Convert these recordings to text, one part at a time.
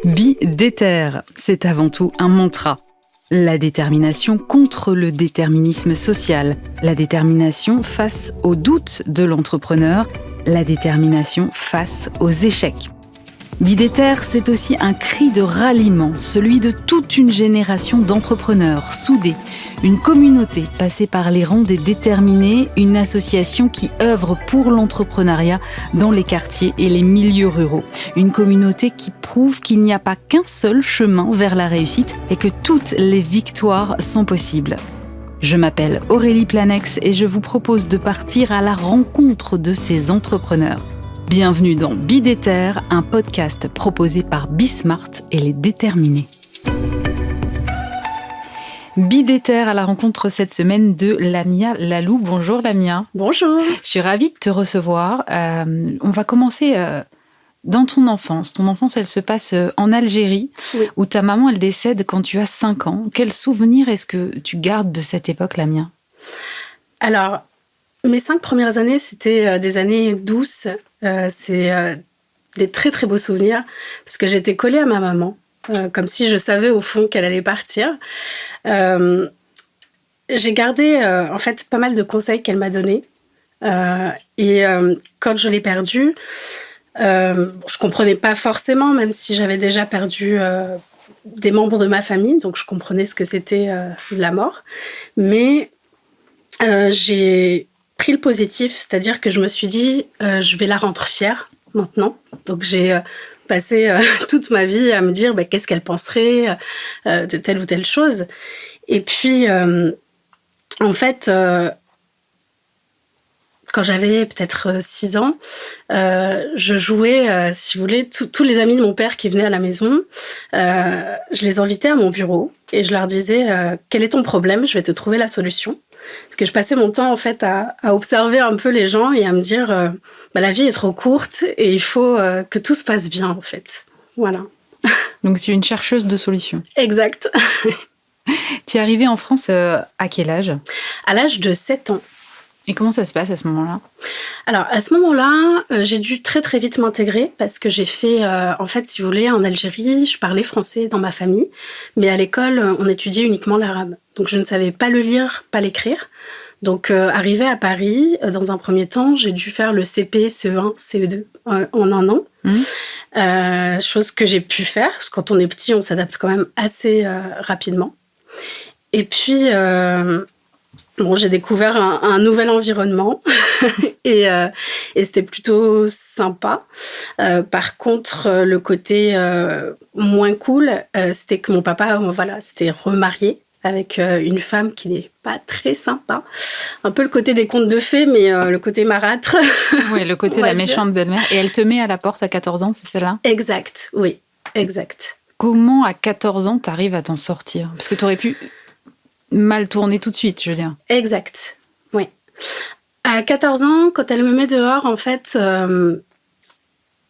Bi-déter, c'est avant tout un mantra. La détermination contre le déterminisme social, la détermination face aux doutes de l'entrepreneur, la détermination face aux échecs. Bi-déter, c'est aussi un cri de ralliement, celui de toute une génération d'entrepreneurs soudés, une communauté passée par les rangs des déterminés, une association qui œuvre pour l'entrepreneuriat dans les quartiers et les milieux ruraux. Une communauté qui prouve qu'il n'y a pas qu'un seul chemin vers la réussite et que toutes les victoires sont possibles. Je m'appelle Aurélie Planex et je vous propose de partir à la rencontre de ces entrepreneurs. Bienvenue dans Bi-déter, un podcast proposé par Bismart et les déterminés. Bi-déter à la rencontre cette semaine de Lamia Lalou. Bonjour Lamia. Bonjour. Je suis ravie de te recevoir. On va commencer dans ton enfance. Ton enfance, elle se passe en Algérie, oui, où ta maman, elle décède quand tu as 5 ans. Quel souvenir est-ce que tu gardes de cette époque, Lamia ? Alors, mes 5 premières années, c'était des années douces. C'est des très très beaux souvenirs parce que j'étais collée à ma maman, comme si je savais au fond qu'elle allait partir. J'ai gardé en fait pas mal de conseils qu'elle m'a donnés. Et quand je l'ai perdue, je comprenais pas forcément, même si j'avais déjà perdu des membres de ma famille, donc je comprenais ce que c'était la mort. Mais j'ai pris le positif, c'est-à-dire que je me suis dit je vais la rendre fière maintenant. Donc j'ai passé toute ma vie à me dire qu'est-ce qu'elle penserait de telle ou telle chose. Et puis en fait quand j'avais peut-être 6 ans, je jouais, si vous voulez, tous les amis de mon père qui venaient à la maison, je les invitais à mon bureau et je leur disais quel est ton problème, je vais te trouver la solution. Parce que je passais mon temps en fait à observer un peu les gens et à me dire la vie est trop courte et il faut que tout se passe bien en fait. Voilà. Donc tu es une chercheuse de solutions. Exact. Tu es arrivée en France à quel âge ? À l'âge de 7 ans. Et comment ça se passe à ce moment-là ? Alors, à ce moment-là, j'ai dû très très vite m'intégrer parce que j'ai fait, en fait, si vous voulez, en Algérie, je parlais français dans ma famille, mais à l'école, on étudiait uniquement l'arabe. Donc, je ne savais pas le lire, pas l'écrire. Donc, arrivée à Paris, dans un premier temps, j'ai dû faire le CP, CE1, CE2 en un an. Chose que j'ai pu faire, parce que quand on est petit, on s'adapte quand même assez rapidement. Et puis... j'ai découvert un nouvel environnement et c'était plutôt sympa. Par contre, le côté moins cool, c'était que mon papa, s'était remarié avec une femme qui n'est pas très sympa. Un peu le côté des contes de fées, mais le côté marâtre. Oui, le côté de la méchante belle-mère. Et elle te met à la porte à 14 ans, c'est celle-là ? Exact, oui, exact. Comment, à 14 ans, t'arrives à t'en sortir ? Parce que t'aurais pu... mal tourné tout de suite, je veux dire. Exact, oui. À 14 ans, quand elle me met dehors, en fait,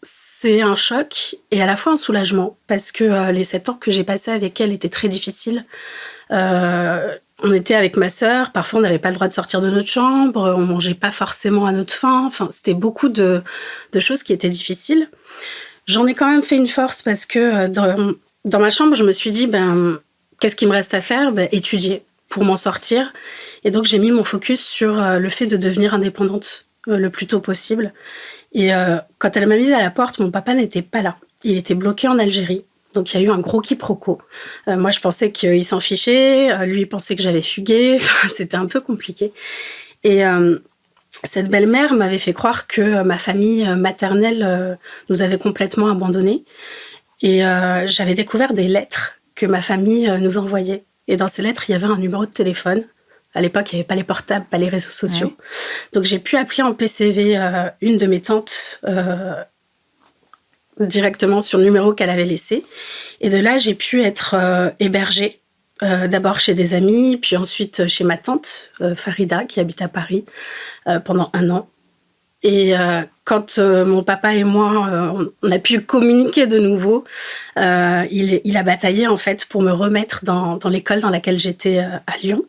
c'est un choc et à la fois un soulagement parce que les 7 ans que j'ai passés avec elle étaient très difficiles. On était avec ma sœur, parfois on n'avait pas le droit de sortir de notre chambre, on mangeait pas forcément à notre faim. Enfin, c'était beaucoup de choses qui étaient difficiles. J'en ai quand même fait une force parce que dans ma chambre, je me suis dit, qu'est-ce qu'il me reste à faire ? Étudier pour m'en sortir. Et donc, j'ai mis mon focus sur le fait de devenir indépendante le plus tôt possible. Et quand elle m'a mise à la porte, mon papa n'était pas là. Il était bloqué en Algérie. Donc, il y a eu un gros quiproquo. Moi, je pensais qu'il s'en fichait. Lui, il pensait que j'allais fuguer. C'était un peu compliqué. Et cette belle-mère m'avait fait croire que ma famille maternelle nous avait complètement abandonnés. Et j'avais découvert des lettres que ma famille nous envoyait. Et dans ces lettres, il y avait un numéro de téléphone. À l'époque, il n'y avait pas les portables, pas les réseaux sociaux. Ouais. Donc, j'ai pu appeler en PCV une de mes tantes directement sur le numéro qu'elle avait laissé. Et de là, j'ai pu être hébergée. D'abord chez des amis, puis ensuite chez ma tante, Farida, qui habite à Paris, pendant 1 an. Et quand mon papa et moi, on a pu communiquer de nouveau, il a bataillé en fait pour me remettre dans l'école dans laquelle j'étais à Lyon.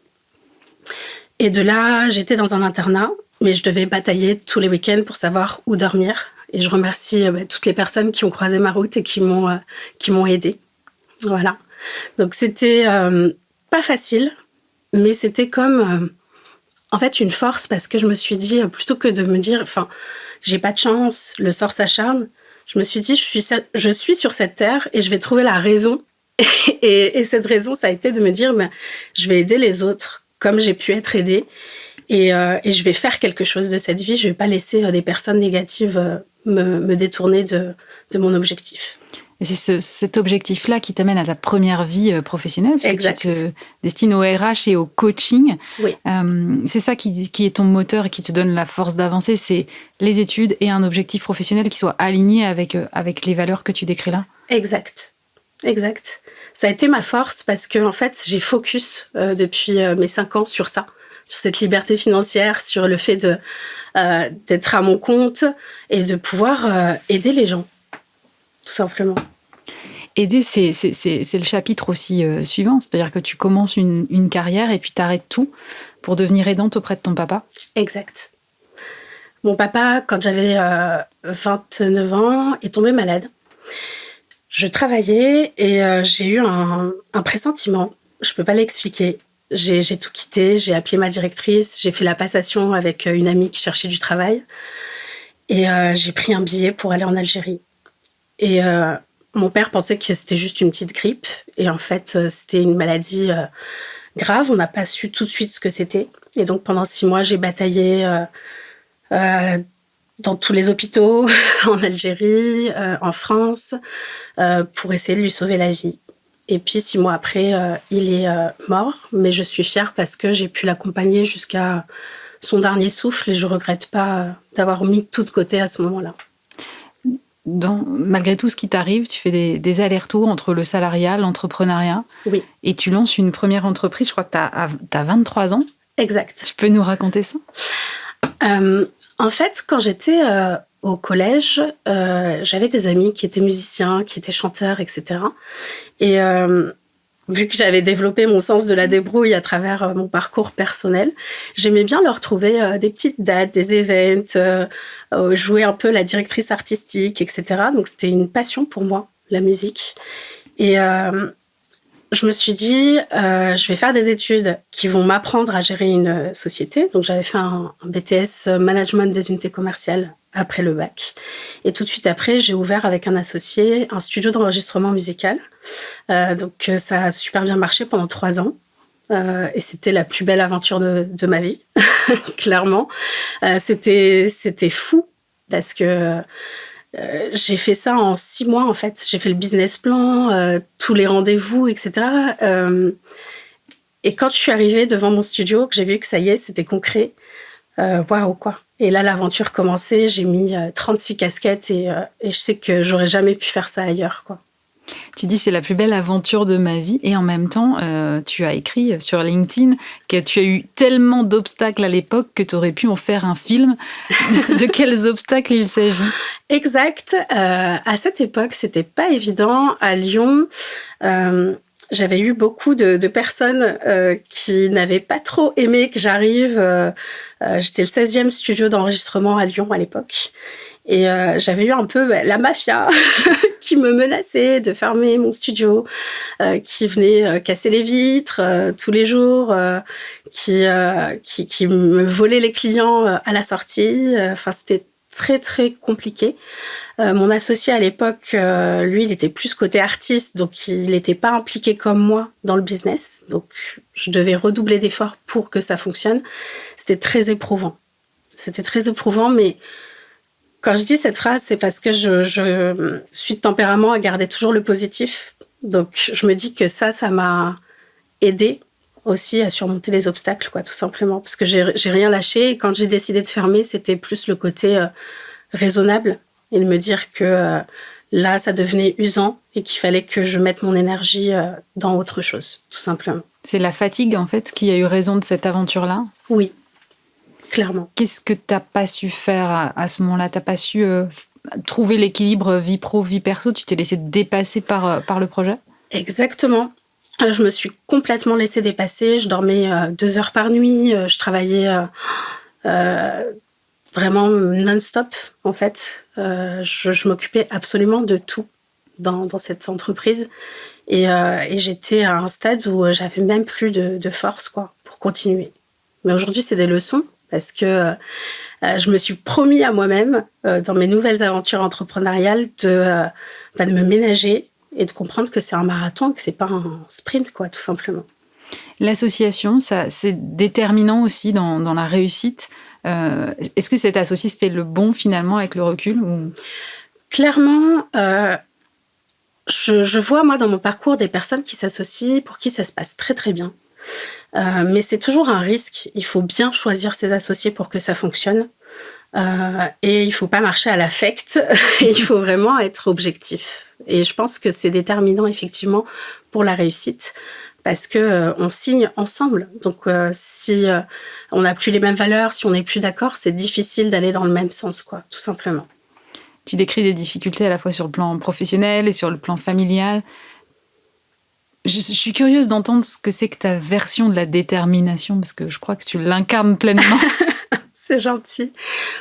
Et de là, j'étais dans un internat, mais je devais batailler tous les week-ends pour savoir où dormir. Et je remercie toutes les personnes qui ont croisé ma route et qui m'ont aidée. Voilà. Donc, c'était pas facile, mais c'était comme, en fait, une force parce que je me suis dit, plutôt que de me dire, j'ai pas de chance, le sort s'acharne, je me suis dit, je suis sur cette terre et je vais trouver la raison. Et cette raison, ça a été de me dire, je vais aider les autres comme j'ai pu être aidée. Et je vais faire quelque chose de cette vie. Je ne vais pas laisser des personnes négatives me détourner de mon objectif. Et c'est cet objectif-là qui t'amène à ta première vie professionnelle, parce exact. que tu te destines au RH et au coaching. Oui. C'est ça qui est ton moteur et qui te donne la force d'avancer, c'est les études et un objectif professionnel qui soit aligné avec les valeurs que tu décris là. Exact. Ça a été ma force parce que en fait, j'ai focus depuis mes 5 ans sur ça, sur cette liberté financière, sur le fait d'être à mon compte et de pouvoir aider les gens, tout simplement. Aider, c'est le chapitre aussi suivant, c'est-à-dire que tu commences une carrière et puis tu arrêtes tout pour devenir aidante auprès de ton papa. Exact. Mon papa, quand j'avais 29 ans, est tombé malade. Je travaillais et j'ai eu un pressentiment. Je peux pas l'expliquer. J'ai tout quitté, j'ai appelé ma directrice, j'ai fait la passation avec une amie qui cherchait du travail et j'ai pris un billet pour aller en Algérie. Et mon père pensait que c'était juste une petite grippe et en fait, c'était une maladie grave. On n'a pas su tout de suite ce que c'était. Et donc, pendant 6 mois, j'ai bataillé dans tous les hôpitaux, en Algérie, en France, pour essayer de lui sauver la vie. Et puis, 6 mois après, il est mort, mais je suis fière parce que j'ai pu l'accompagner jusqu'à son dernier souffle et je ne regrette pas d'avoir mis tout de côté à ce moment-là. Malgré tout ce qui t'arrive, tu fais des allers-retours entre le salariat, l'entrepreneuriat. Oui. Et tu lances une première entreprise, je crois que tu as 23 ans. Exact. Tu peux nous raconter ça ? En fait, quand j'étais au collège, j'avais des amis qui étaient musiciens, qui étaient chanteurs, etc. Et vu que j'avais développé mon sens de la débrouille à travers mon parcours personnel, j'aimais bien leur trouver des petites dates, des events, jouer un peu la directrice artistique, etc. Donc, c'était une passion pour moi, la musique. Et je me suis dit, je vais faire des études qui vont m'apprendre à gérer une société. Donc, j'avais fait un BTS Management des unités commerciales après le bac. Et tout de suite après, j'ai ouvert avec un associé un studio d'enregistrement musical. Donc, ça a super bien marché pendant 3 ans. Et c'était la plus belle aventure de ma vie, clairement. C'était fou parce que j'ai fait ça en 6 mois, en fait. J'ai fait le business plan, tous les rendez-vous, etc. Et quand je suis arrivée devant mon studio, que j'ai vu que ça y est, c'était concret, waouh, quoi. Et là, l'aventure commençait. J'ai mis 36 casquettes et je sais que j'aurais jamais pu faire ça ailleurs, quoi. Tu dis c'est la plus belle aventure de ma vie et en même temps, tu as écrit sur LinkedIn que tu as eu tellement d'obstacles à l'époque que tu aurais pu en faire un film. De quels obstacles il s'agit ? Exact. À cette époque, c'était pas évident. À Lyon, j'avais eu beaucoup de personnes qui n'avaient pas trop aimé que j'arrive. J'étais le 16e studio d'enregistrement à Lyon à l'époque. Et j'avais eu un peu la mafia qui me menaçait de fermer mon studio, qui venait casser les vitres tous les jours, qui me volait les clients à la sortie. Enfin, c'était très, très compliqué. Mon associé à l'époque, lui, il était plus côté artiste, donc il n'était pas impliqué comme moi dans le business. Donc, je devais redoubler d'efforts pour que ça fonctionne. C'était très éprouvant. Mais quand je dis cette phrase, c'est parce que je suis de tempérament à garder toujours le positif. Donc, je me dis que ça m'a aidée aussi à surmonter les obstacles, quoi, tout simplement. Parce que j'ai rien lâché. Et quand j'ai décidé de fermer, c'était plus le côté raisonnable et de me dire que là, ça devenait usant et qu'il fallait que je mette mon énergie dans autre chose, tout simplement. C'est la fatigue, en fait, qui a eu raison de cette aventure-là ? Oui. Clairement. Qu'est-ce que tu n'as pas su faire à ce moment-là ? Tu n'as pas su trouver l'équilibre vie pro, vie perso ? Tu t'es laissé dépasser par le projet ? Exactement. Je me suis complètement laissée dépasser. Je dormais 2 heures par nuit. Je travaillais vraiment non-stop, en fait. Je m'occupais absolument de tout dans cette entreprise. Et j'étais à un stade où j'avais même plus de force, quoi, pour continuer. Mais aujourd'hui, c'est des leçons parce que je me suis promis à moi-même, dans mes nouvelles aventures entrepreneuriales, de me ménager et de comprendre que c'est un marathon, que c'est pas un sprint, quoi, tout simplement. L'association, ça, c'est déterminant aussi dans la réussite. Est-ce que cet associé, c'était le bon finalement avec le recul ou... Clairement, je vois, moi, dans mon parcours, des personnes qui s'associent, pour qui ça se passe très, très bien. Mais c'est toujours un risque. Il faut bien choisir ses associés pour que ça fonctionne. Et il faut pas marcher à l'affect. Il faut vraiment être objectif. Et je pense que c'est déterminant, effectivement, pour la réussite. Parce que on signe ensemble. Donc, si on n'a plus les mêmes valeurs, si on n'est plus d'accord, c'est difficile d'aller dans le même sens, quoi, tout simplement. Tu décris des difficultés à la fois sur le plan professionnel et sur le plan familial. Je suis curieuse d'entendre ce que c'est que ta version de la détermination, parce que je crois que tu l'incarnes pleinement. C'est gentil.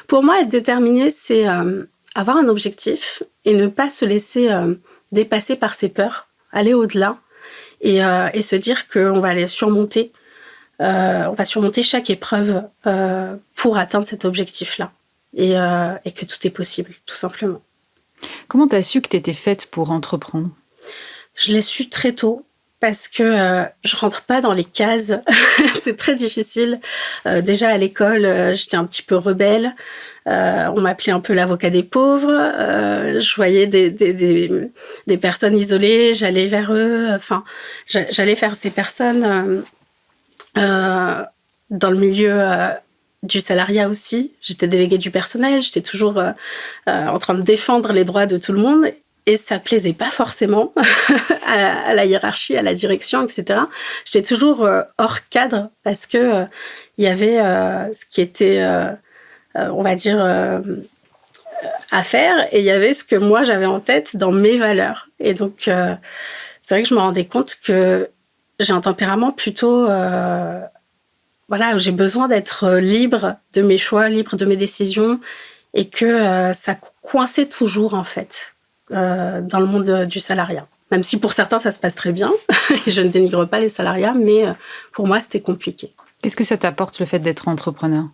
Pour moi, être déterminé, c'est avoir un objectif et ne pas se laisser dépasser par ses peurs, aller au-delà et se dire qu'on va aller surmonter, on va surmonter chaque épreuve pour atteindre cet objectif-là. Et que tout est possible, tout simplement. Comment tu as su que tu étais faite pour entreprendre ? Je l'ai su très tôt parce que je rentre pas dans les cases. C'est très difficile. Déjà à l'école, j'étais un petit peu rebelle. On m'appelait un peu l'avocat des pauvres. Je voyais des personnes isolées, j'allais vers eux. Enfin, j'allais vers ces personnes dans le milieu... du salariat aussi. J'étais déléguée du personnel, j'étais toujours en train de défendre les droits de tout le monde et ça plaisait pas forcément à la hiérarchie, à la direction, etc. J'étais toujours hors cadre parce que il y avait ce qui était, on va dire, à faire et il y avait ce que moi j'avais en tête dans mes valeurs. Et donc, c'est vrai que je me rendais compte que j'ai un tempérament plutôt... Voilà, où j'ai besoin d'être libre de mes choix, libre de mes décisions, et que ça coinçait toujours, en fait, dans le monde du salariat. Même si pour certains, ça se passe très bien, et je ne dénigre pas les salariats, mais pour moi, c'était compliqué. Qu'est-ce que ça t'apporte, le fait d'être entrepreneur ?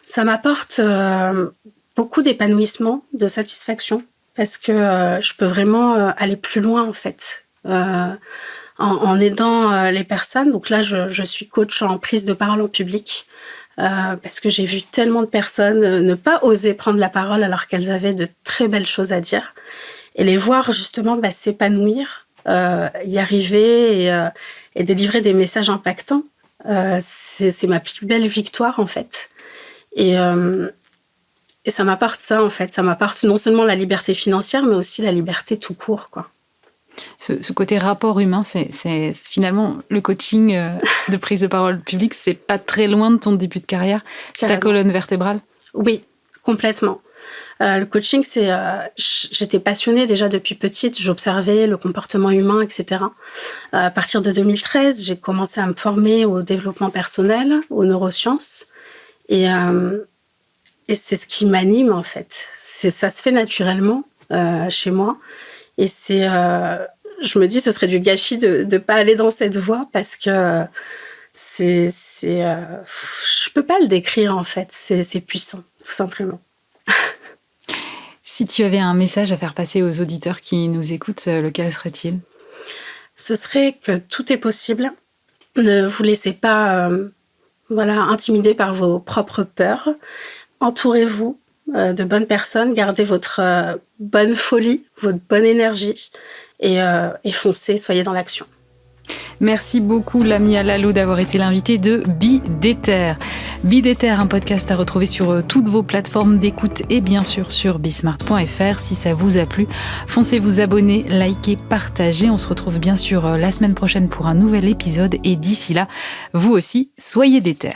Ça m'apporte beaucoup d'épanouissement, de satisfaction, parce que je peux vraiment aller plus loin, en fait. En aidant les personnes. Donc là, je suis coach en prise de parole en public parce que j'ai vu tellement de personnes ne pas oser prendre la parole alors qu'elles avaient de très belles choses à dire. Et les voir justement s'épanouir, y arriver et délivrer des messages impactants, c'est ma plus belle victoire en fait. Et ça m'apporte ça en fait. Ça m'apporte non seulement la liberté financière, mais aussi la liberté tout court, quoi. Ce côté rapport humain, c'est finalement le coaching de prise de parole publique, c'est pas très loin de ton début de carrière. C'est ta colonne vertébrale ? Oui, complètement. Le coaching, j'étais passionnée déjà depuis petite, j'observais le comportement humain, etc. À partir de 2013, j'ai commencé à me former au développement personnel, aux neurosciences. Et c'est ce qui m'anime, en fait. Ça se fait naturellement chez moi. Et je me dis, ce serait du gâchis de ne pas aller dans cette voie parce que je peux pas le décrire en fait. C'est puissant, tout simplement. Si tu avais un message à faire passer aux auditeurs qui nous écoutent, lequel serait-il ? Ce serait que tout est possible. Ne vous laissez pas intimider par vos propres peurs. Entourez-vous de bonnes personnes, gardez votre bonne folie, votre bonne énergie et foncez, soyez dans l'action. Merci beaucoup Lamia Lalo d'avoir été l'invitée de Bidéter. Bidéter, un podcast à retrouver sur toutes vos plateformes d'écoute et bien sûr sur bismart.fr. Si ça vous a plu, foncez vous abonner, liker, partager. On se retrouve bien sûr la semaine prochaine pour un nouvel épisode et d'ici là, vous aussi, soyez déter.